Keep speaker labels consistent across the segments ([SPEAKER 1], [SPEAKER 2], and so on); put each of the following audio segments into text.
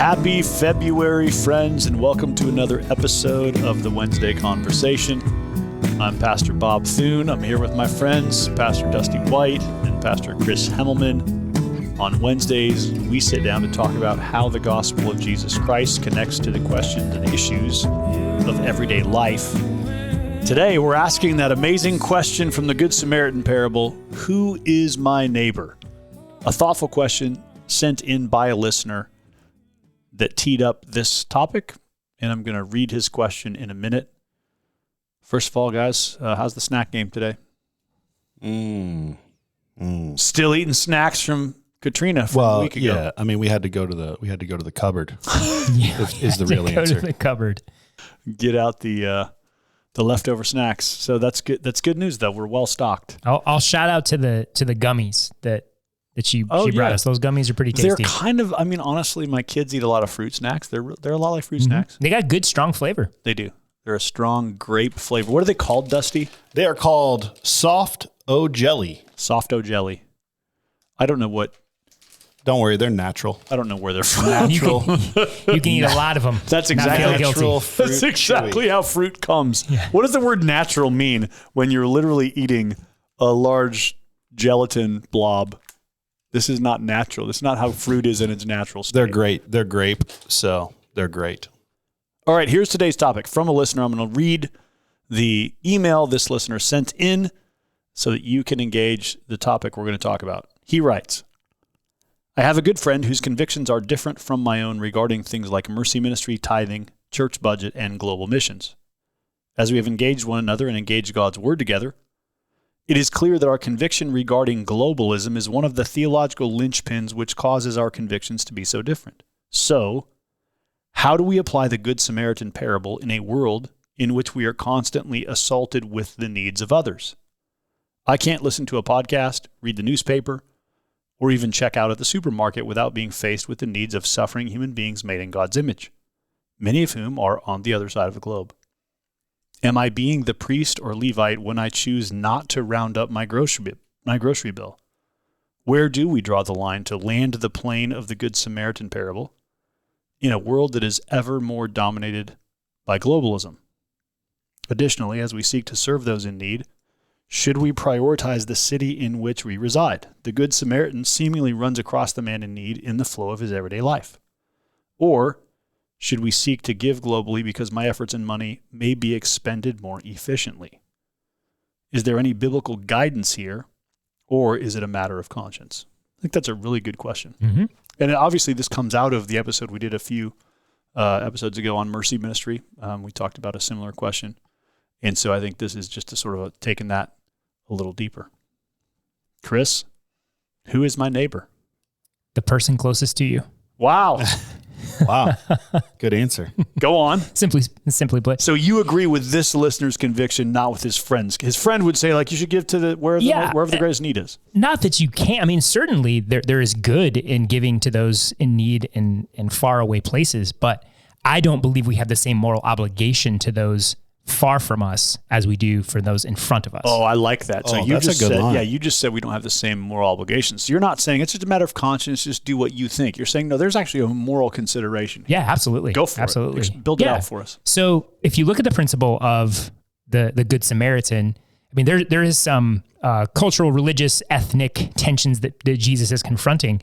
[SPEAKER 1] Happy February, friends, and welcome to another episode of the Wednesday Conversation. I'm Pastor Bob Thune. I'm here with my friends, Pastor Dusty White and Pastor Chris Hemmelman. On Wednesdays, we sit down to talk about how the gospel of Jesus Christ connects to the questions and issues of everyday life. Today, we're asking that amazing question from the Good Samaritan parable, who is my neighbor? A thoughtful question sent in by a listener that teed up this topic, and I'm going to read his question in a minute. First of all, guys, how's the snack game today? Still eating snacks from Katrina from a week ago.
[SPEAKER 2] Yeah, I mean, we had to go to the cupboard.
[SPEAKER 3] Yeah,
[SPEAKER 2] is the real answer.
[SPEAKER 3] Go to the cupboard.
[SPEAKER 1] Get out the leftover snacks. So that's good. That's good news, though. We're well stocked.
[SPEAKER 3] I'll shout out to the gummies that she brought us. Those gummies are pretty tasty.
[SPEAKER 1] They're kind of, I mean, honestly, my kids eat a lot of fruit snacks. They're a lot like fruit snacks.
[SPEAKER 3] They got good, strong flavor.
[SPEAKER 1] They do. They're a strong grape flavor. What are they called, Dusty?
[SPEAKER 2] They are called Soft O Jelly.
[SPEAKER 1] Soft O Jelly. I don't know what.
[SPEAKER 2] Don't worry, they're natural.
[SPEAKER 1] I don't know where they're from. Natural.
[SPEAKER 3] You can eat a lot of them.
[SPEAKER 1] That's exactly
[SPEAKER 2] natural fruit.
[SPEAKER 1] That's exactly how fruit comes.
[SPEAKER 3] Yeah.
[SPEAKER 1] What does the word natural mean when you're literally eating a large gelatin blob? This is not natural. This is not how fruit is in its natural state.
[SPEAKER 2] They're great. They're grape, so they're great.
[SPEAKER 1] All right, here's today's topic from a listener. I'm going to read the email this listener sent in so that you can engage the topic we're going to talk about. He writes, I have a good friend whose convictions are different from my own regarding things like mercy ministry, tithing, church budget, and global missions. As we have engaged one another and engaged God's word together, it is clear that our conviction regarding globalism is one of the theological linchpins which causes our convictions to be so different. So, how do we apply the Good Samaritan parable in a world in which we are constantly assaulted with the needs of others? I can't listen to a podcast, read the newspaper, or even check out at the supermarket without being faced with the needs of suffering human beings made in God's image, many of whom are on the other side of the globe. Am I being the priest or Levite when I choose not to round up my grocery bill? Where do we draw the line to land the plane of the Good Samaritan parable in a world that is ever more dominated by globalism? Additionally, as we seek to serve those in need, should we prioritize the city in which we reside? The Good Samaritan seemingly runs across the man in need in the flow of his everyday life. Or should we seek to give globally because my efforts and money may be expended more efficiently? Is there any biblical guidance here, or is it a matter of conscience? I think that's a really good question.
[SPEAKER 3] Mm-hmm.
[SPEAKER 1] And obviously this comes out of the episode we did a few episodes ago on mercy ministry. We talked about a similar question. And so I think this is just a sort of taking that a little deeper. Chris, who is my neighbor?
[SPEAKER 3] The person closest to you.
[SPEAKER 1] Wow.
[SPEAKER 2] Wow. Good answer.
[SPEAKER 1] Go on.
[SPEAKER 3] Simply put.
[SPEAKER 1] So you agree with this listener's conviction, not with his friend's. His friend would say, like, you should give to wherever the greatest need is.
[SPEAKER 3] Not that you can't. I mean, certainly there is good in giving to those in need in faraway places, but I don't believe we have the same moral obligation to those far from us as we do for those in front of us.
[SPEAKER 1] Oh, I like that. So you
[SPEAKER 2] that's
[SPEAKER 1] just
[SPEAKER 2] a good
[SPEAKER 1] said,
[SPEAKER 2] line.
[SPEAKER 1] yeah, you just said we don't have the same moral obligations. So you're not saying it's just a matter of conscience, just do what you think. You're saying, no, there's actually a moral consideration.
[SPEAKER 3] Yeah, absolutely.
[SPEAKER 1] Go for
[SPEAKER 3] absolutely.
[SPEAKER 1] it. Build it out for us.
[SPEAKER 3] So if you look at the principle of the Good Samaritan, I mean, there is some cultural, religious, ethnic tensions that Jesus is confronting.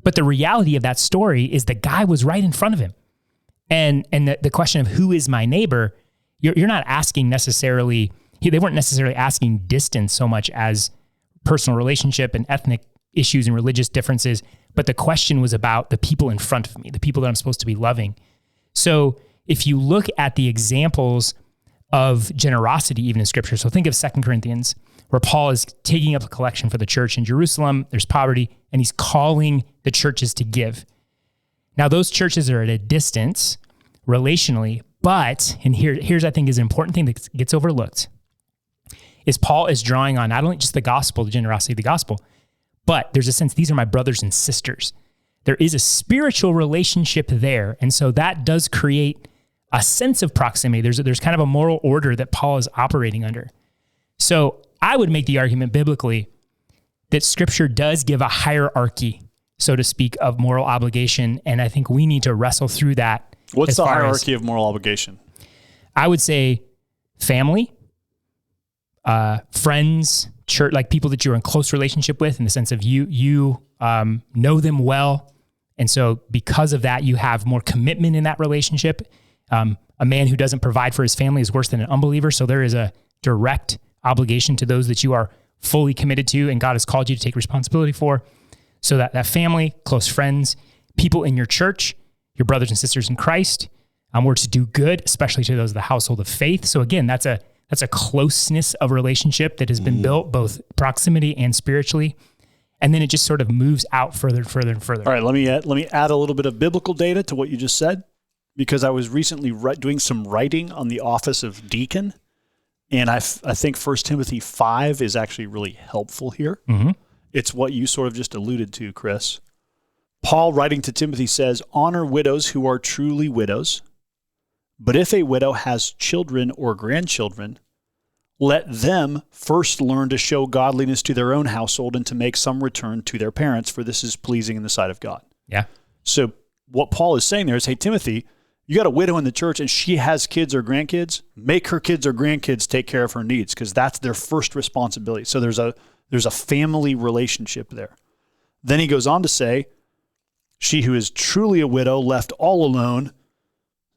[SPEAKER 3] But the reality of that story is the guy was right in front of him. And the question of who is my neighbor, you're not asking necessarily, they weren't necessarily asking distance so much as personal relationship and ethnic issues and religious differences, but the question was about the people in front of me, the people that I'm supposed to be loving. So if you look at the examples of generosity even in Scripture, so think of 2 Corinthians, where Paul is taking up a collection for the church in Jerusalem, there's poverty, and he's calling the churches to give. Now those churches are at a distance relationally, but, and here's I think is an important thing that gets overlooked, is Paul is drawing on not only just the gospel, the generosity of the gospel, but there's a sense these are my brothers and sisters. There is a spiritual relationship there, and so that does create a sense of proximity. There's kind of a moral order that Paul is operating under. So I would make the argument biblically that Scripture does give a hierarchy so to speak, of moral obligation. And I think we need to wrestle through that.
[SPEAKER 1] What's the hierarchy of moral obligation?
[SPEAKER 3] I would say family, friends, church, like people that you're in close relationship with, in the sense of you know them well. And so because of that, you have more commitment in that relationship. A man who doesn't provide for his family is worse than an unbeliever. So there is a direct obligation to those that you are fully committed to and God has called you to take responsibility for. So that family, close friends, people in your church, your brothers and sisters in Christ, we're to do good, especially to those of the household of faith. So again, that's a closeness of relationship that has been built both proximity and spiritually. And then it just sort of moves out further and further and further.
[SPEAKER 1] All right, let me add a little bit of biblical data to what you just said, because I was recently doing some writing on the office of deacon, and I think 1 Timothy 5 is actually really helpful here.
[SPEAKER 3] Mm-hmm.
[SPEAKER 1] It's what you sort of just alluded to, Chris. Paul, writing to Timothy, says, "Honor widows who are truly widows, but if a widow has children or grandchildren, let them first learn to show godliness to their own household and to make some return to their parents, for this is pleasing in the sight of God."
[SPEAKER 3] Yeah.
[SPEAKER 1] So what Paul is saying there is, hey, Timothy, you got a widow in the church and she has kids or grandkids, make her kids or grandkids take care of her needs, because that's their first responsibility. So there's a family relationship there. Then he goes on to say, she who is truly a widow, left all alone,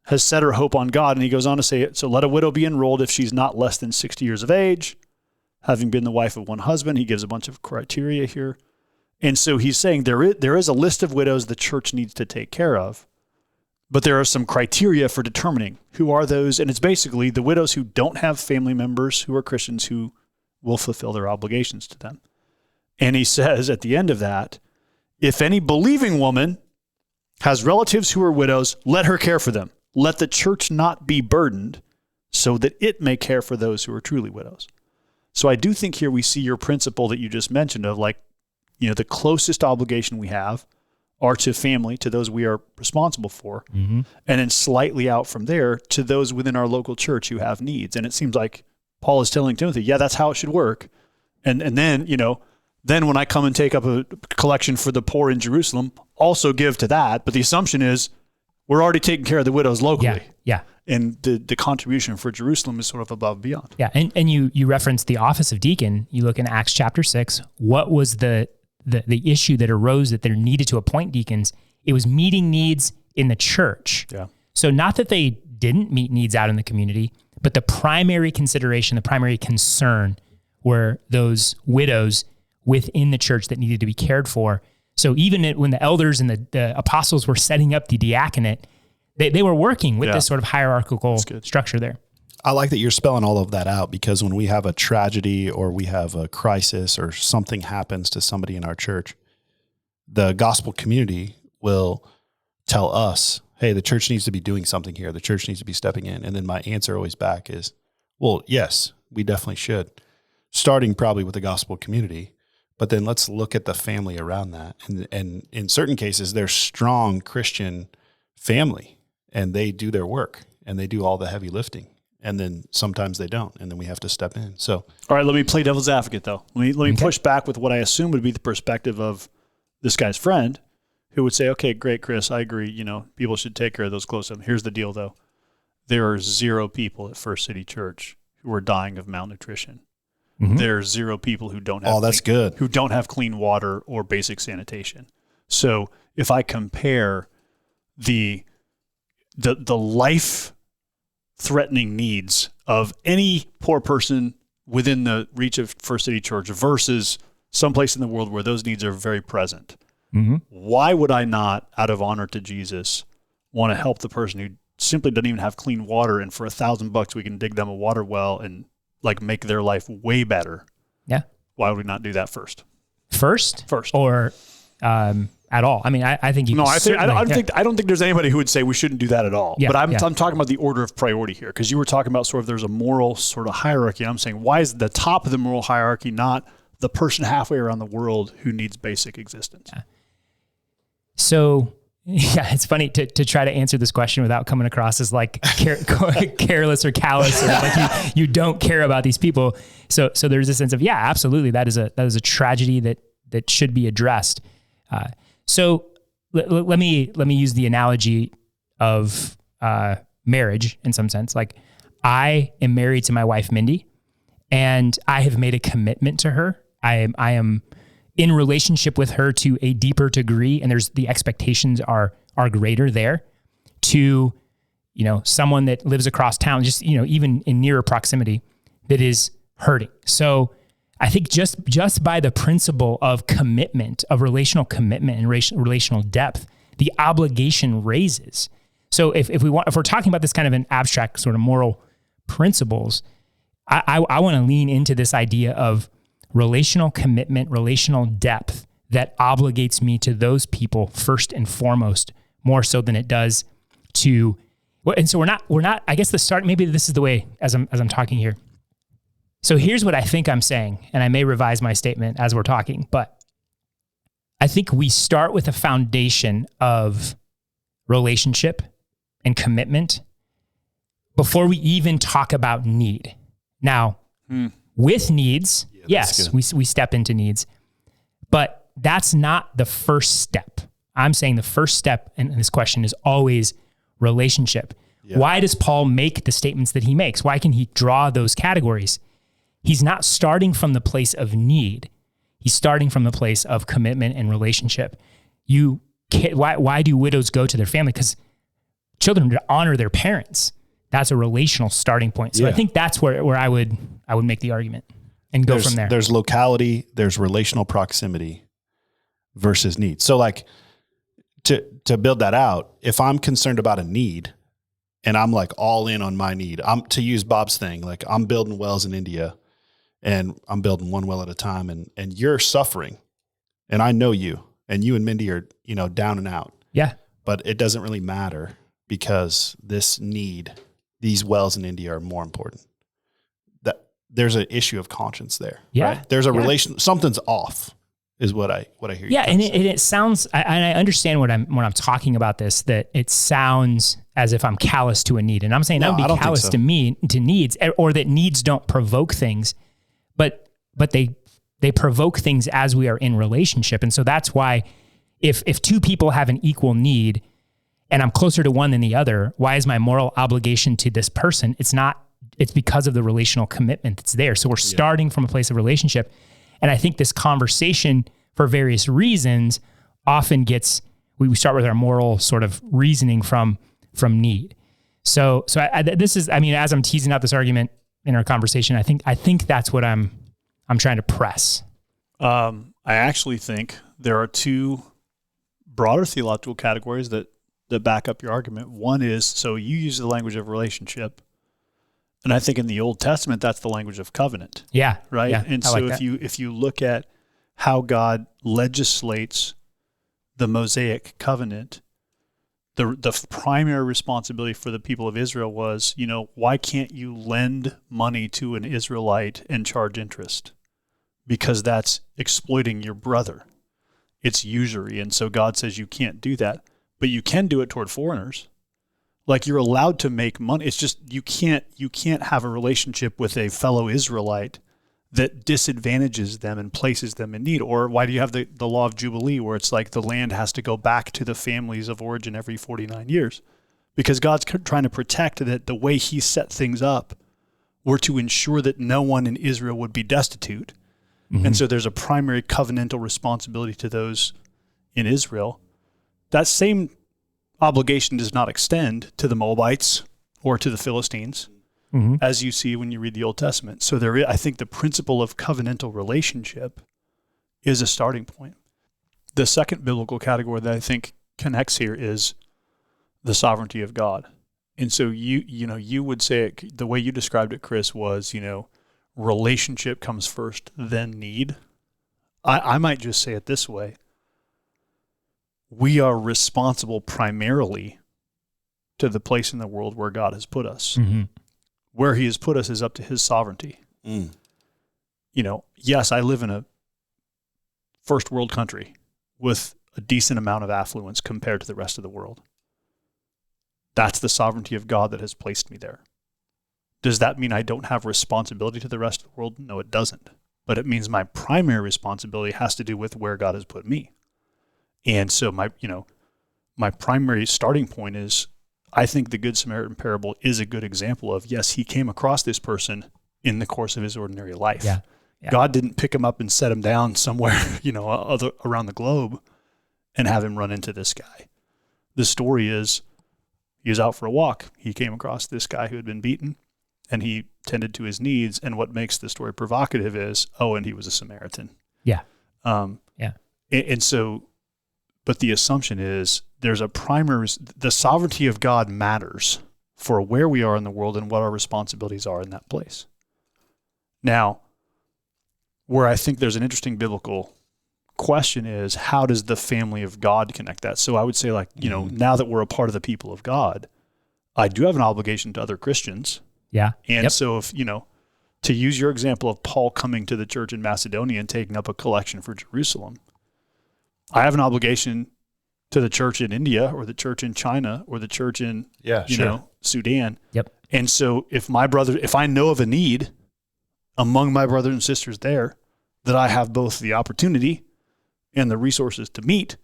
[SPEAKER 1] has set her hope on God. And he goes on to say, so let a widow be enrolled if she's not less than 60 years of age, having been the wife of one husband. He gives a bunch of criteria here. And so he's saying there is a list of widows the church needs to take care of, but there are some criteria for determining who are those. And it's basically the widows who don't have family members who are Christians who will fulfill their obligations to them. And he says at the end of that, if any believing woman has relatives who are widows, let her care for them. Let the church not be burdened, so that it may care for those who are truly widows. So I do think here we see your principle that you just mentioned of, like, you know, the closest obligation we have are to family, to those we are responsible for, and then slightly out from there to those within our local church who have needs. And it seems like Paul is telling Timothy, yeah, that's how it should work. And then, you know, then when I come and take up a collection for the poor in Jerusalem, also give to that. But the assumption is we're already taking care of the widows locally.
[SPEAKER 3] Yeah.
[SPEAKER 1] And the contribution for Jerusalem is sort of above and beyond.
[SPEAKER 3] Yeah. And you referenced the office of deacon. You look in Acts chapter 6, what was the issue that arose that they needed to appoint deacons? It was meeting needs in the church.
[SPEAKER 1] Yeah.
[SPEAKER 3] So not that they didn't meet needs out in the community, but the primary consideration, the primary concern were those widows within the church that needed to be cared for. So even when the elders and the apostles were setting up the diaconate, they were working with this sort of hierarchical structure there.
[SPEAKER 2] I like that you're spelling all of that out, because when we have a tragedy or we have a crisis or something happens to somebody in our church, the gospel community will tell us, hey, the church needs to be doing something here. The church needs to be stepping in. And then my answer always back is, well, yes, we definitely should. Starting probably with the gospel community, but then let's look at the family around that. And in certain cases, they're strong Christian family and they do their work and they do all the heavy lifting. And then sometimes they don't, and then we have to step in. So,
[SPEAKER 1] all right, let me play devil's advocate, though. Let me push back with what I assume would be the perspective of this guy's friend, who would say, okay, great, Chris, I agree. You know, people should take care of those close to them. Here's the deal, though. There are 0 people at First City Church who are dying of malnutrition. There are 0 people who don't have who don't have clean water or basic sanitation. So if I compare the life-threatening needs of any poor person within the reach of First City Church versus someplace in the world where those needs are very present, why would I not, out of honor to Jesus, want to help the person who simply doesn't even have clean water, and for $1,000 we can dig them a water well and like make their life way better?
[SPEAKER 3] Yeah.
[SPEAKER 1] Why would we not do that first?
[SPEAKER 3] First. Or at all. I mean, I think you.
[SPEAKER 1] No, I don't think there's anybody who would say we shouldn't do that at all.
[SPEAKER 3] Yeah,
[SPEAKER 1] but I'm talking about the order of priority here, because you were talking about sort of there's a moral sort of hierarchy. I'm saying, why is the top of the moral hierarchy not the person halfway around the world who needs basic existence?
[SPEAKER 3] Yeah. So, yeah, it's funny to try to answer this question without coming across as like careless or callous, or like you don't care about these people. So there's a sense of, yeah, absolutely, that is a tragedy that should be addressed. So let me use the analogy of marriage in some sense. Like, I am married to my wife, Mindy, and I have made a commitment to her. I am in relationship with her to a deeper degree, and the expectations are greater there, to, someone that lives across town, just, even in nearer proximity, that is hurting. So I think just by the principle of commitment, of relational commitment and relational depth, the obligation raises. So if we're talking about this kind of an abstract sort of moral principles, I want to lean into this idea of relational commitment, relational depth that obligates me to those people first and foremost, more so than it does to. And so we're not. I guess maybe this is the way as I'm talking here. So here's what I think I'm saying, and I may revise my statement as we're talking, but I think we start with a foundation of relationship and commitment before we even talk about need. Now, with needs, yes, we step into needs, but that's not the first step. I'm saying the first step in this question is always relationship. Yeah. Why does Paul make the statements that he makes? Why can he draw those categories? He's not starting from the place of need. He's starting from the place of commitment and relationship. Why do widows go to their family? Because children honor their parents. That's a relational starting point. So I think that's where I would make the argument and go from there.
[SPEAKER 2] There's locality, there's relational proximity versus need. So like to build that out, if I'm concerned about a need and I'm like all in on my need, to use Bob's thing, like I'm building wells in India and I'm building one well at a time and you're suffering and I know you and Mindy are, down and out.
[SPEAKER 3] Yeah.
[SPEAKER 2] But it doesn't really matter because these wells in India are more important. That there's an issue of conscience there.
[SPEAKER 3] Yeah.
[SPEAKER 2] Right? There's a relation, something's off is what I hear.
[SPEAKER 3] Yeah. And it sounds, I understand when I'm talking about this, that it sounds as if I'm callous to a need. And I'm saying I would be callous to needs, or that needs don't provoke things, but they provoke things as we are in relationship. And so that's why if two people have an equal need and I'm closer to one than the other, why is my moral obligation to this person? It's because of the relational commitment that's there. So we're starting from a place of relationship. And I think this conversation, for various reasons, often we start with our moral sort of reasoning from need. So this is, as I'm teasing out this argument in our conversation, I think that's what I'm trying to press.
[SPEAKER 1] I actually think there are two broader theological categories that back up your argument. One is, so you use the language of relationship, and I think in the Old Testament that's the language of covenant.
[SPEAKER 3] Yeah.
[SPEAKER 1] Right.
[SPEAKER 3] Yeah,
[SPEAKER 1] and so if you look at how God legislates the Mosaic covenant, the primary responsibility for the people of Israel was, why can't you lend money to an Israelite and charge interest? Because that's exploiting your brother. It's usury. And so God says you can't do that, but you can do it toward foreigners. Like, you're allowed to make money. It's just you can't have a relationship with a fellow Israelite that disadvantages them and places them in need. Or why do you have the law of Jubilee, where it's like the land has to go back to the families of origin every 49 years? Because God's trying to protect that the way he set things up were to ensure that no one in Israel would be destitute. Mm-hmm. And so there's a primary covenantal responsibility to those in Israel. That same obligation does not extend to the Moabites or to the Philistines, as you see when you read the Old Testament. So I think the principle of covenantal relationship is a starting point. The second biblical category that I think connects here is the sovereignty of God. And so you would say it, the way you described it, Chris, was, relationship comes first, then need. I might just say it this way. We are responsible primarily to the place in the world where God has put us. Mm-hmm. Where he has put us is up to his sovereignty. Mm. Yes, I live in a first world country with a decent amount of affluence compared to the rest of the world. That's the sovereignty of God that has placed me there. Does that mean I don't have responsibility to the rest of the world? No, it doesn't. But it means my primary responsibility has to do with where God has put me. And so my primary starting point is, I think the Good Samaritan parable is a good example of, yes, he came across this person in the course of his ordinary life.
[SPEAKER 3] Yeah.
[SPEAKER 1] God didn't pick him up and set him down somewhere, around the globe and have him run into this guy. The story is, he was out for a walk. He came across this guy who had been beaten, and he tended to his needs. And what makes the story provocative is, and he was a Samaritan.
[SPEAKER 3] Yeah.
[SPEAKER 1] And so, but the assumption is there's the sovereignty of God matters for where we are in the world and what our responsibilities are in that place. Now, where I think there's an interesting biblical question is, how does the family of God connect that? So I would say, now that we're a part of the people of God, I do have an obligation to other Christians.
[SPEAKER 3] Yeah.
[SPEAKER 1] And so if, to use your example of Paul coming to the church in Macedonia and taking up a collection for Jerusalem, I have an obligation to the church in India or the church in China or the church in, Sudan.
[SPEAKER 3] Yep.
[SPEAKER 1] And so if I know of a need among my brothers and sisters there that I have both the opportunity and the resources to meet,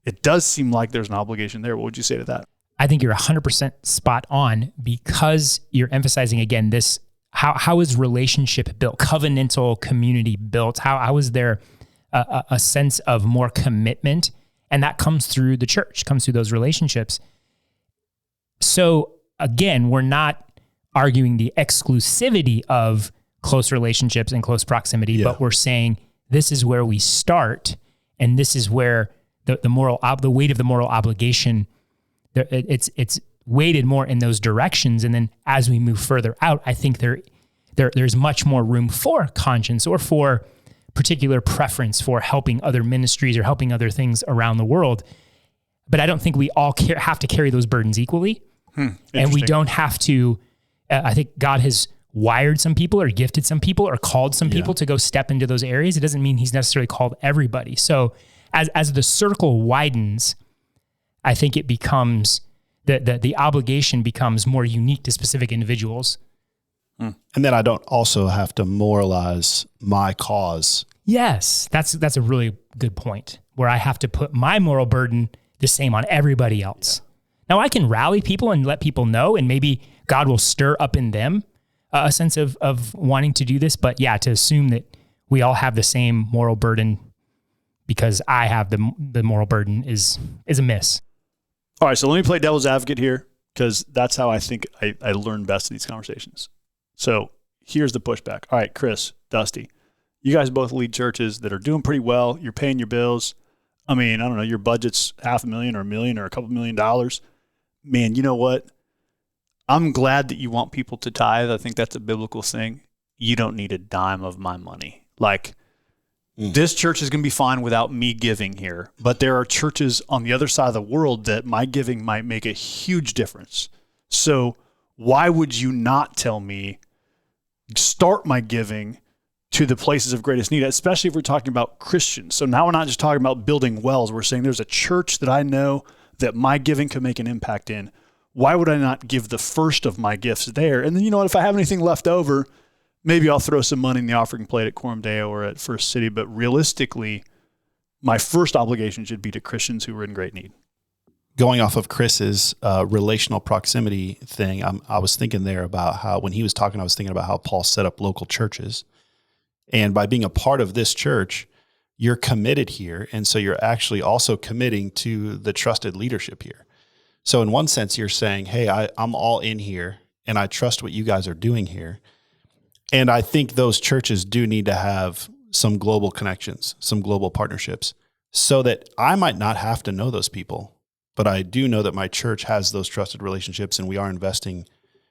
[SPEAKER 1] it does seem like there's an obligation there. What would you say to that?
[SPEAKER 3] I think you're 100% spot on, because you're emphasizing again this, how is relationship built, covenantal community built? How is there a sense of more commitment? And that comes through the church, comes through those relationships. So again, we're not arguing the exclusivity of close relationships and close proximity, but we're saying this is where we start, and this is where the weight of the moral obligation, it's weighted more in those directions. And then as we move further out, I think there's much more room for conscience or for particular preference for helping other ministries or helping other things around the world. But I don't think we all have to carry those burdens equally. And we don't have to, I think God has wired some people or gifted some people or called some people to go step into those areas. It doesn't mean he's necessarily called everybody. So as the circle widens, I think it becomes, the obligation becomes more unique to specific individuals.
[SPEAKER 2] And then I don't also have to moralize my cause.
[SPEAKER 3] Yes, that's a really good point, where I have to put my moral burden the same on everybody else. Now I can rally people and let people know, and maybe God will stir up in them a sense of wanting to do this. But to assume that we all have the same moral burden because I have the moral burden is a miss.
[SPEAKER 1] All right, so let me play devil's advocate here, because that's how I think I learn best in these conversations. So here's the pushback. All right, Chris, Dusty, you guys both lead churches that are doing pretty well. You're paying your bills. I mean, I don't know, your budget's $500,000 or $1 million or a couple $1 million. Man, you know what? I'm glad that you want people to tithe. I think that's a biblical thing. You don't need a dime of my money. This church is going to be fine without me giving here. But there are churches on the other side of the world that my giving might make a huge difference. So why would you not tell me, start my giving to the places of greatest need, especially if we're talking about Christians? So now we're not just talking about building wells. We're saying there's a church that I know that my giving could make an impact in. Why would I not give the first of my gifts there? And then, you know what, if I have anything left over, maybe I'll throw some money in the offering plate at Coram Deo or at First City. But realistically, my first obligation should be to Christians who are in great need.
[SPEAKER 2] Going off of Chris's relational proximity thing, I was thinking there about how, when he was talking, I was thinking about how Paul set up local churches. And by being a part of this church, you're committed here. And so you're actually also committing to the trusted leadership here. So in one sense, you're saying, hey, I'm all in here and I trust what you guys are doing here. And I think those churches do need to have some global connections, some global partnerships, so that I might not have to know those people, but I do know that my church has those trusted relationships, and we are investing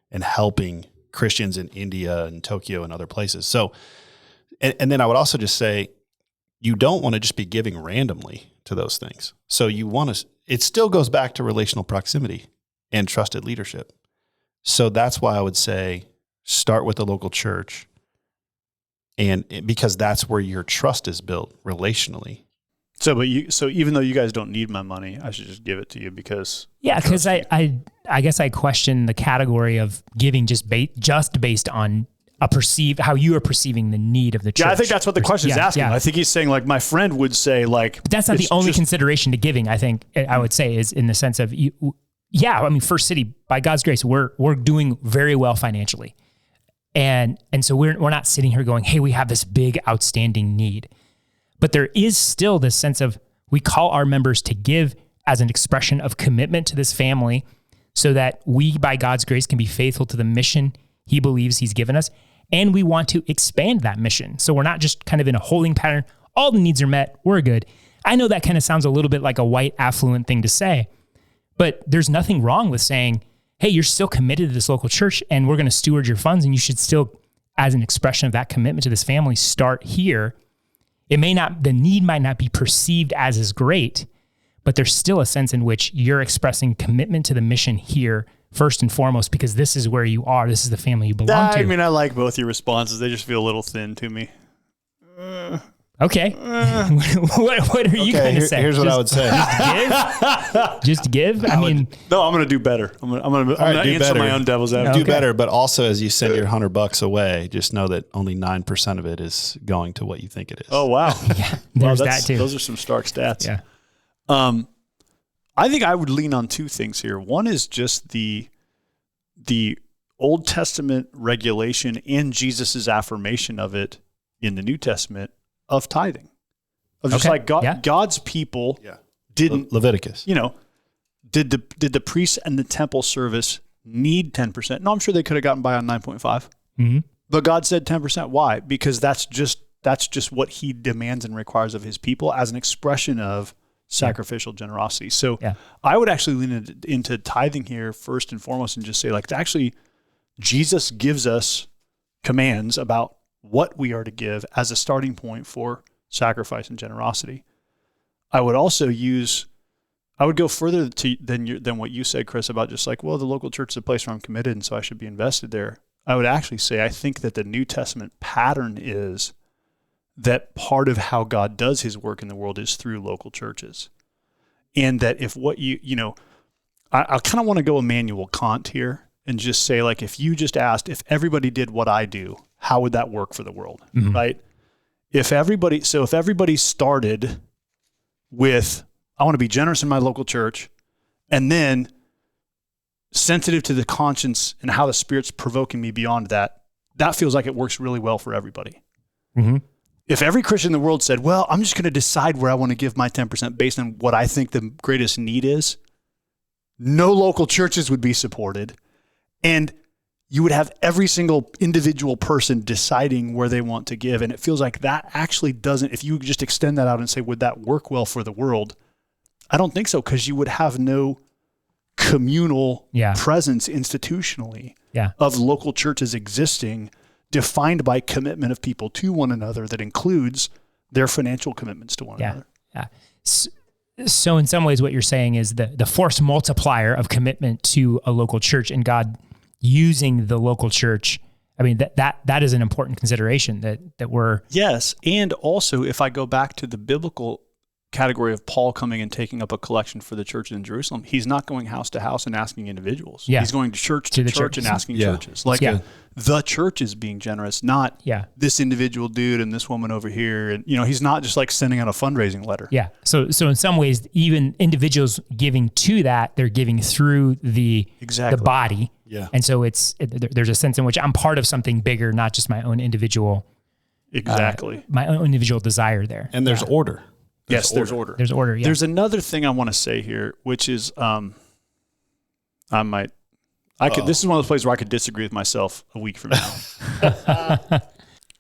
[SPEAKER 2] and helping Christians in India and Tokyo and other places. So, and then I would also just say, you don't want to just be giving randomly to those things. So you want to, it still goes back to relational proximity and trusted leadership. So that's why I would say, start with the local church, and because that's where your trust is built relationally.
[SPEAKER 1] So even though you guys don't need my money, I should just give it to you because
[SPEAKER 3] because I guess I question the category of giving just based on how you are perceiving the need of the church.
[SPEAKER 1] Yeah, I think that's what the question is asking.
[SPEAKER 3] Yeah.
[SPEAKER 1] I think he's saying, like, my friend would say, like,
[SPEAKER 3] but that's not the only consideration to giving. I think I would say is in the sense of First City, by God's grace, we're doing very well financially. And so we're not sitting here going, hey, we have this big outstanding need. But there is still this sense of, we call our members to give as an expression of commitment to this family so that we, by God's grace, can be faithful to the mission he believes he's given us. And we want to expand that mission. So we're not just kind of in a holding pattern. All the needs are met. We're good. I know that kind of sounds a little bit like a white affluent thing to say, but there's nothing wrong with saying, hey, you're still committed to this local church and we're going to steward your funds, and you should still, as an expression of that commitment to this family, start here. The need might not be perceived as great, but there's still a sense in which you're expressing commitment to the mission here first and foremost, because this is where you are. This is the family you belong to.
[SPEAKER 1] I mean, I like both your responses. They just feel a little thin to me.
[SPEAKER 3] Okay. What are you going to say?
[SPEAKER 2] Here's what I would say.
[SPEAKER 3] Just give? No, I'm
[SPEAKER 1] going to do better. I'm going to answer my own devil's advocate.
[SPEAKER 2] Do better, but also as you send your $100 away, just know that only 9% of it is going to what you think it is.
[SPEAKER 1] Oh, wow.
[SPEAKER 3] Yeah, there's that too.
[SPEAKER 1] Those are some stark stats.
[SPEAKER 3] Yeah.
[SPEAKER 1] I think I would lean on two things here. One is just the Old Testament regulation and Jesus's affirmation of it in the New Testament of tithing. Of just like God's people didn't
[SPEAKER 2] Leviticus.
[SPEAKER 1] Did the priests and the temple service need 10%? No, I'm sure they could have gotten by on 9.5.
[SPEAKER 3] Mm-hmm.
[SPEAKER 1] But God said 10%. Why? Because that's just what he demands and requires of his people as an expression of sacrificial generosity. So I would actually lean into tithing here first and foremost and just say, like, actually, Jesus gives us commands about what we are to give as a starting point for sacrifice and generosity. I would also go further than what you said, Chris, about just like, well, the local church is a place where I'm committed, and so I should be invested there. I would actually say, I think that the New Testament pattern is that part of how God does his work in the world is through local churches. And that if what I kind of want to go Immanuel Kant here and just say, like, if you just asked, if everybody did what I do, how would that work for the world? Mm-hmm. Right? If everybody started with, I want to be generous in my local church, and then sensitive to the conscience and how the Spirit's provoking me beyond that, that feels like it works really well for everybody.
[SPEAKER 3] Mm-hmm.
[SPEAKER 1] If every Christian in the world said, well, I'm just going to decide where I want to give my 10% based on what I think the greatest need is, no local churches would be supported. And you would have every single individual person deciding where they want to give. And it feels like that actually doesn't, if you just extend that out and say, would that work well for the world? I don't think so, because you would have no communal presence institutionally of local churches existing, defined by commitment of people to one another that includes their financial commitments to one another.
[SPEAKER 3] Yeah. So in some ways, what you're saying is the force multiplier of commitment to a local church and God using the local church. I mean, that is an important consideration that we're...
[SPEAKER 1] Yes. And also, if I go back to the biblical category of Paul coming and taking up a collection for the church in Jerusalem, he's not going house to house and asking individuals.
[SPEAKER 3] Yeah.
[SPEAKER 1] He's going to church and asking churches. Like the church is being generous, not this individual dude and this woman over here. And, he's not just like sending out a fundraising letter.
[SPEAKER 3] Yeah. So in some ways, even individuals giving to that, they're giving through the body.
[SPEAKER 2] Yeah.
[SPEAKER 3] And so there's a sense in which I'm part of something bigger, not just my own individual.
[SPEAKER 1] Exactly.
[SPEAKER 3] My own individual desire there.
[SPEAKER 2] And there's order.
[SPEAKER 1] There's order.
[SPEAKER 3] There's order. Yeah.
[SPEAKER 1] There's another thing I want to say here, which is, this is one of those places where I could disagree with myself a week from now.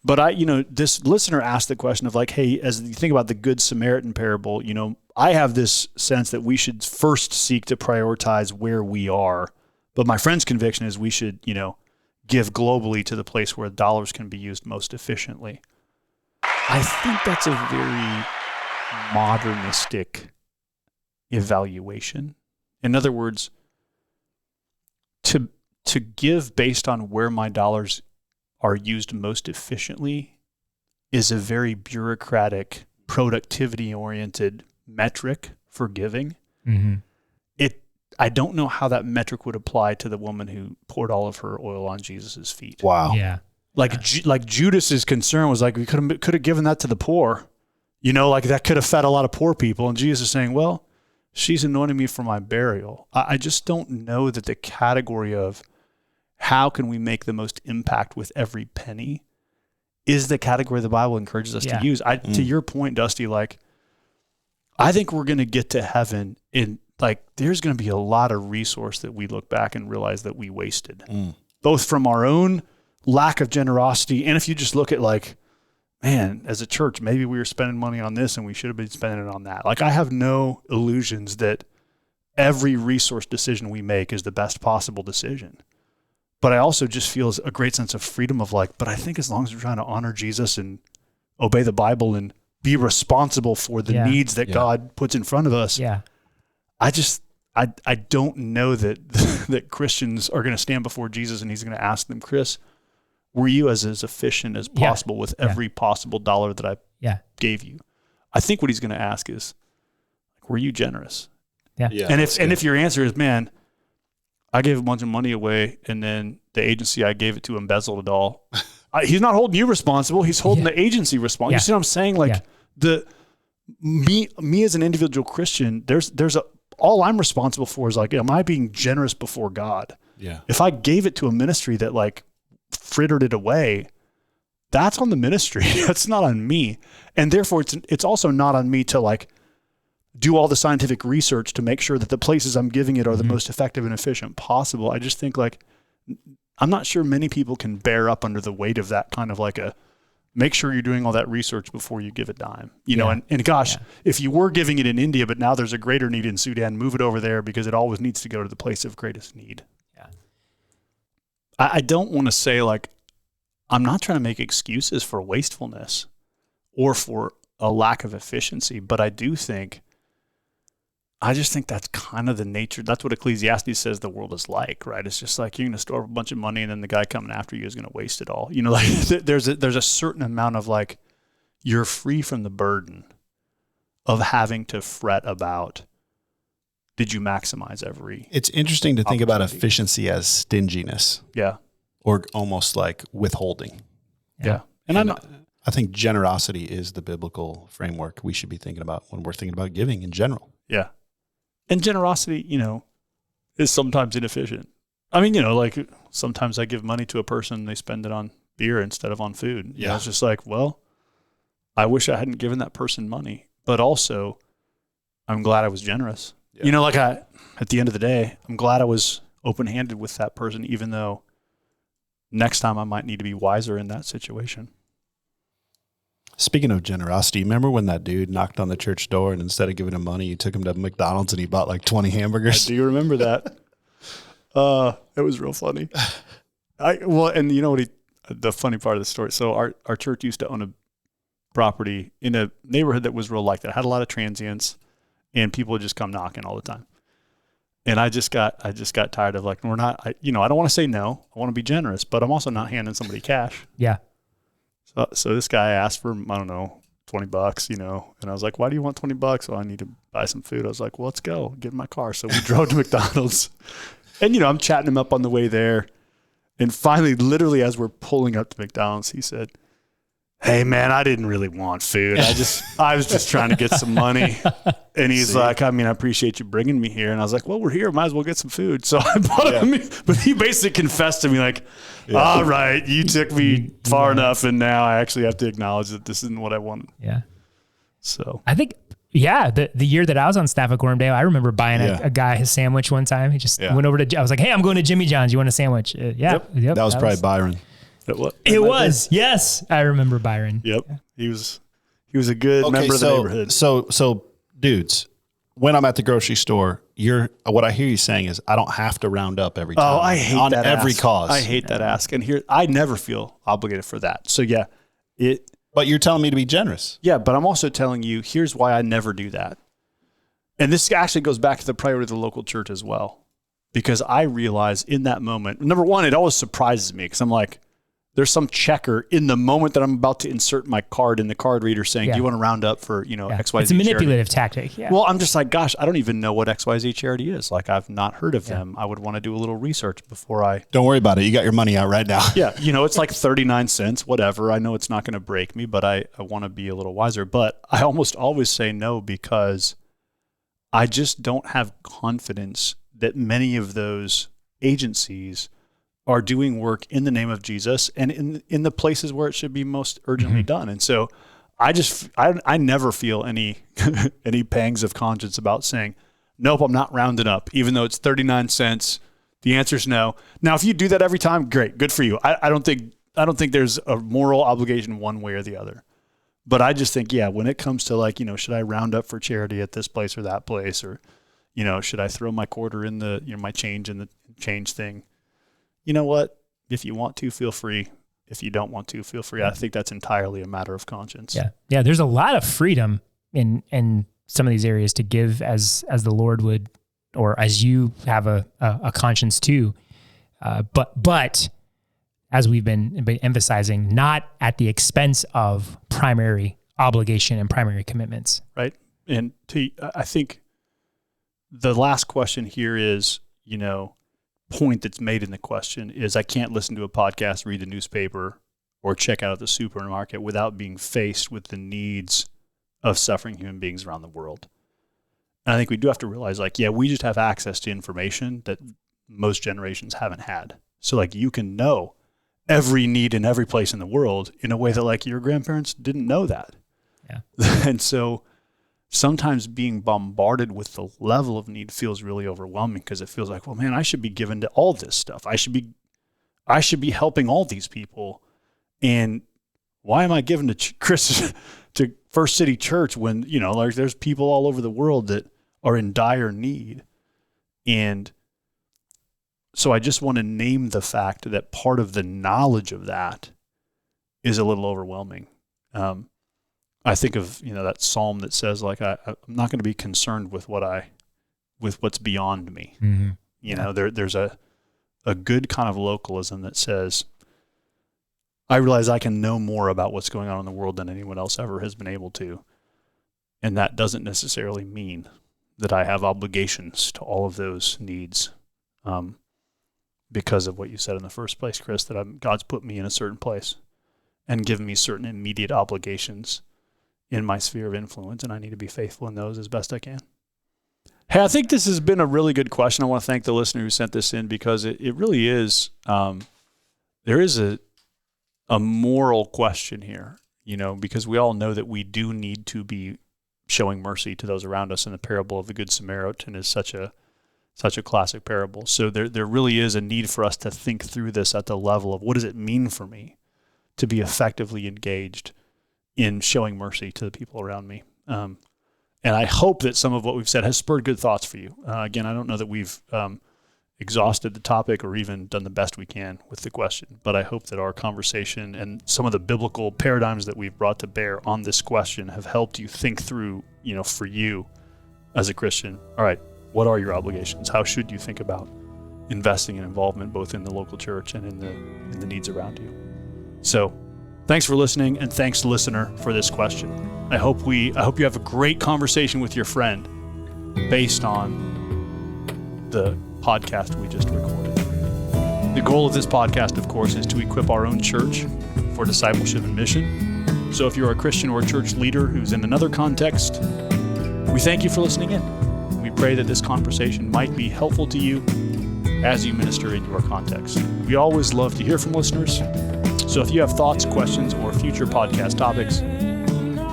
[SPEAKER 1] But this listener asked the question of like, hey, as you think about the Good Samaritan parable, I have this sense that we should first seek to prioritize where we are. But my friend's conviction is we should, give globally to the place where dollars can be used most efficiently. I think that's a very modernistic evaluation. In other words, to give based on where my dollars are used most efficiently is a very bureaucratic, productivity-oriented metric for giving.
[SPEAKER 3] Mm-hmm.
[SPEAKER 1] I don't know how that metric would apply to the woman who poured all of her oil on Jesus's feet.
[SPEAKER 2] Wow.
[SPEAKER 3] Yeah.
[SPEAKER 1] Like Judas's concern was like, we could have given that to the poor, like that could have fed a lot of poor people. And Jesus is saying, well, she's anointing me for my burial. I just don't know that the category of how can we make the most impact with every penny is the category the Bible encourages us to use. To your point, Dusty, like, I think we're going to get to heaven and like, there's going to be a lot of resource that we look back and realize that we wasted, both from our own lack of generosity. And if you just look at like, man, as a church, maybe we were spending money on this and we should have been spending it on that. Like, I have no illusions that every resource decision we make is the best possible decision. But I also just feel a great sense of freedom of like, but I think as long as we're trying to honor Jesus and obey the Bible and be responsible for the needs that God puts in front of us.
[SPEAKER 3] Yeah.
[SPEAKER 1] I don't know that Christians are going to stand before Jesus and he's going to ask them, Chris, were you as efficient as possible with every possible dollar that I gave you? I think what he's going to ask is, were you generous?
[SPEAKER 3] Yeah.
[SPEAKER 1] And if your answer is, man, I gave a bunch of money away and then the agency I gave it to embezzled it all. He's not holding you responsible. He's holding the agency responsible. You see what I'm saying? Like me as an individual Christian, all I'm responsible for is like, am I being generous before God?
[SPEAKER 2] Yeah.
[SPEAKER 1] If I gave it to a ministry that like frittered it away, that's on the ministry. That's not on me. And therefore it's also not on me to like do all the scientific research to make sure that the places I'm giving it are the most effective and efficient possible. I just think like, I'm not sure many people can bear up under the weight of that kind of like make sure you're doing all that research before you give a dime, and gosh, if you were giving it in India, but now there's a greater need in Sudan, move it over there because it always needs to go to the place of greatest need.
[SPEAKER 3] Yeah.
[SPEAKER 1] I don't want to say like, I'm not trying to make excuses for wastefulness or for a lack of efficiency, but I just think that's kind of the nature. That's what Ecclesiastes says the world is like, right? It's just like you're going to store up a bunch of money and then the guy coming after you is going to waste it all. Like there's a certain amount of like, you're free from the burden of having to fret about, did you maximize every
[SPEAKER 2] It's interesting to think about efficiency as stinginess.
[SPEAKER 1] Yeah.
[SPEAKER 2] Or almost like withholding.
[SPEAKER 1] Yeah. And
[SPEAKER 2] I think generosity is the biblical framework we should be thinking about when we're thinking about giving in general.
[SPEAKER 1] Yeah. And generosity, is sometimes inefficient. I mean, like sometimes I give money to a person, they spend it on beer instead of on food. It's just like, well, I wish I hadn't given that person money, but also I'm glad I was generous. Yeah. At the end of the day, I'm glad I was open-handed with that person, even though next time I might need to be wiser in that situation.
[SPEAKER 2] Speaking of generosity, remember when that dude knocked on the church door and instead of giving him money, you took him to McDonald's and he bought like 20 hamburgers?
[SPEAKER 1] I do remember that. It was real funny. And you know what the funny part of the story. So our church used to own a property in a neighborhood that was real like that. It had a lot of transients and people would just come knocking all the time. And I just got tired of like, I don't want to say no. I want to be generous, but I'm also not handing somebody cash.
[SPEAKER 3] Yeah.
[SPEAKER 1] So this guy asked for, I don't know, $20, and I was like, why do you want $20? Well, I need to buy some food. I was like, well, let's go get in my car. So we drove to McDonald's and, I'm chatting him up on the way there. And finally, literally as we're pulling up to McDonald's, he said, hey man, I didn't really want food. I was just trying to get some money. And he's like, I appreciate you bringing me here. And I was like, well, we're here. Might as well get some food. So I bought him, but he basically confessed to me like, all right, you took me far enough. And now I actually have to acknowledge that this isn't what I wanted.
[SPEAKER 3] Yeah.
[SPEAKER 1] So
[SPEAKER 3] I think, the year that I was on staff at Coram, I remember buying a guy his sandwich one time. He just went over to, I was like, hey, I'm going to Jimmy John's. You want a sandwich? Yep.
[SPEAKER 2] That was probably Byron.
[SPEAKER 3] It was. Yes. I remember Byron.
[SPEAKER 1] Yep. He was a good member of the neighborhood.
[SPEAKER 2] So dudes, when I'm at the grocery store, what I hear you saying is I don't have to round up every time.
[SPEAKER 1] Oh, I hate
[SPEAKER 2] on
[SPEAKER 1] that
[SPEAKER 2] every
[SPEAKER 1] ask.
[SPEAKER 2] cause.
[SPEAKER 1] I hate that ask. And here, I never feel obligated for that. So
[SPEAKER 2] but you're telling me to be generous.
[SPEAKER 1] Yeah, but I'm also telling you, here's why I never do that. And this actually goes back to the priority of the local church as well. Because I realize in that moment, number one, it always surprises me because I'm like, there's some checker in the moment that I'm about to insert my card in the card reader saying, do you want to round up for, XYZ
[SPEAKER 3] It's a manipulative
[SPEAKER 1] charity?
[SPEAKER 3] tactic. Yeah.
[SPEAKER 1] Well, I'm just like, gosh, I don't even know what XYZ charity is. Like, I've not heard of them. I would want to do a little research before I...
[SPEAKER 2] Don't worry about it. You got your money out right now.
[SPEAKER 1] Yeah. It's like 39 cents, whatever. I know it's not going to break me, but I want to be a little wiser. But I almost always say no because I just don't have confidence that many of those agencies are doing work in the name of Jesus and in the places where it should be most urgently done. And so I never feel any any pangs of conscience about saying, nope, I'm not rounding up, even though it's 39 cents. The answer is no. Now, if you do that every time, great, good for you. I don't think there's a moral obligation one way or the other. But I just think, when it comes to like, should I round up for charity at this place or that place, or, should I throw my quarter in the, my change in the change thing? You know what? If you want to, feel free. If you don't want to, feel free. I think that's entirely a matter of conscience.
[SPEAKER 3] Yeah. There's a lot of freedom in some of these areas to give as the Lord would, or as you have a conscience too. But as we've been emphasizing, not at the expense of primary obligation and primary commitments.
[SPEAKER 1] Right. And I think the last question here is, point that's made in the question is I can't listen to a podcast, read the newspaper, or check out at the supermarket without being faced with the needs of suffering human beings around the world. And I think we do have to realize, we just have access to information that most generations haven't had. So, you can know every need in every place in the world in a way that, your grandparents didn't know that.
[SPEAKER 3] Yeah.
[SPEAKER 1] And so sometimes being bombarded with the level of need feels really overwhelming because it feels like, well, man, I should be given to all this stuff. I should be helping all these people. And why am I given to First City Church when, there's people all over the world that are in dire need? And so I just want to name the fact that part of the knowledge of that is a little overwhelming. I think of, that psalm that says I'm not going to be concerned with what's beyond me. Mm-hmm. There's a good kind of localism that says, I realize I can know more about what's going on in the world than anyone else ever has been able to. And that doesn't necessarily mean that I have obligations to all of those needs. Because of what you said in the first place, Chris, that God's put me in a certain place and given me certain immediate obligations in my sphere of influence, and I need to be faithful in those as best I can. Hey, I think this has been a really good question. I want to thank the listener who sent this in because it really is, there is a moral question here, because we all know that we do need to be showing mercy to those around us, and the parable of the Good Samaritan is such a classic parable. So there really is a need for us to think through this at the level of what does it mean for me to be effectively engaged in showing mercy to the people around me. And I hope that some of what we've said has spurred good thoughts for you. Again, I don't know that we've exhausted the topic or even done the best we can with the question, but I hope that our conversation and some of the biblical paradigms that we've brought to bear on this question have helped you think through, for you as a Christian, all right, what are your obligations? How should you think about investing in involvement both in the local church and in the needs around you? So thanks for listening, and thanks, listener, for this question. I hope you have a great conversation with your friend based on the podcast we just recorded. The goal of this podcast, of course, is to equip our own church for discipleship and mission. So if you're a Christian or a church leader who's in another context, we thank you for listening in. We pray that this conversation might be helpful to you as you minister in your context. We always love to hear from listeners. So if you have thoughts, questions, or future podcast topics,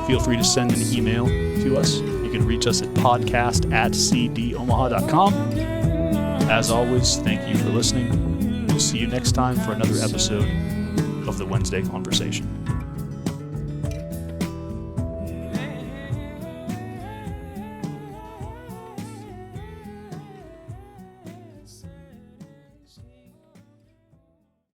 [SPEAKER 1] feel free to send an email to us. You can reach us at podcast@cdomaha.com. As always, thank you for listening. We'll see you next time for another episode of the Wednesday Conversation.